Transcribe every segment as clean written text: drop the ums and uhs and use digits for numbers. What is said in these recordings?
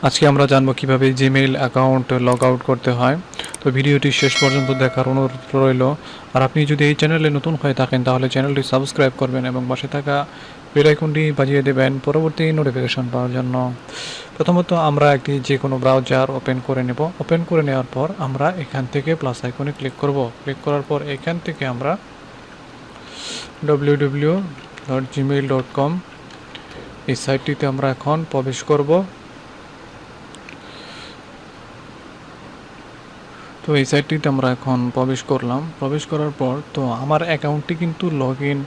আজকে আমরা জানবো কিভাবে জিমেইল অ্যাকাউন্ট লগ আউট করতে হয়। তো ভিডিওটি শেষ পর্যন্ত দেখার অনুরোধ রইল। আর আপনি যদি এই চ্যানেলে নতুন হয়ে থাকেন তাহলে চ্যানেলটি সাবস্ক্রাইব করবেন এবং পাশে থাকা বেল আইকনটি বাজিয়ে দেবেন পরবর্তী নোটিফিকেশন পাওয়ার জন্য। প্রথমত আমরা একটি যে কোনো ব্রাউজার ওপেন করে নেব। ওপেন করে নেওয়ার পর আমরা এখান থেকে প্লাস আইকনে ক্লিক করব। ক্লিক করার পর এখান থেকে আমরা www.gmail.com এই সাইটটিতে আমরা এখন প্রবেশ করব। তো এই সাইটটিতে আমরা এখন প্রবেশ করলাম। প্রবেশ করার পর তো আমার অ্যাকাউন্টটি কিন্তু লগ ইন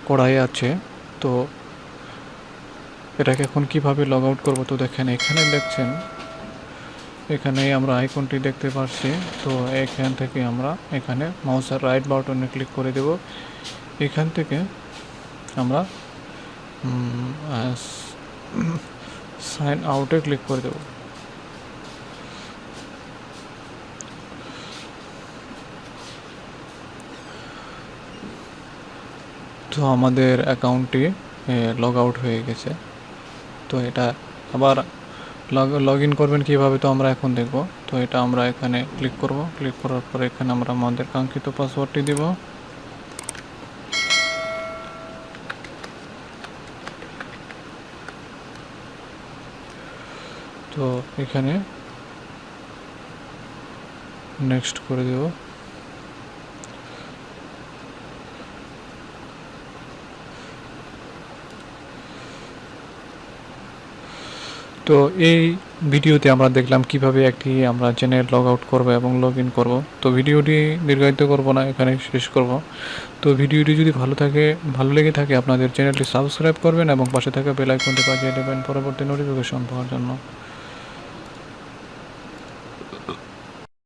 করাই আছে। তো এটাকে এখন কিভাবে লগ আউট করবো, তো দেখেন এখানে দেখছেন, এখানে আমরা আইকনটি দেখতে পাচ্ছি। তো এখান থেকে আমরা এখানে মাউসের রাইট বাটনে ক্লিক করে দেব। এখান থেকে আমরা সাইন আউটে ক্লিক করে দেব। তো আমাদের অ্যাকাউন্টটি লগ আউট হয়ে গেছে। তো এটা আবার লগ ইন করবেন কীভাবে, তো আমরা এখন দেখব। তো এটা আমরা এখানে ক্লিক করব। ক্লিক করার পর এখানে আমরা আমাদের কাঙ্ক্ষিত পাসওয়ার্ডটি দেব। তো এখানে নেক্সট করে দেব। তো এই ভিডিওতে আমরা দেখলাম কিভাবে একটি আমরা চ্যানেল লগ আউট করবো এবং লগ ইন করবো। তো ভিডিওটি দীর্ঘায়িত করব না, এখানে শেষ করব। তো ভিডিওটি যদি ভালো লেগে থাকে আপনাদের চ্যানেলটি সাবস্ক্রাইব করবেন এবং পাশে থাকা বেল আইকনটি বাজিয়ে দেবেন পরবর্তী নোটিফিকেশন পাওয়ার জন্য।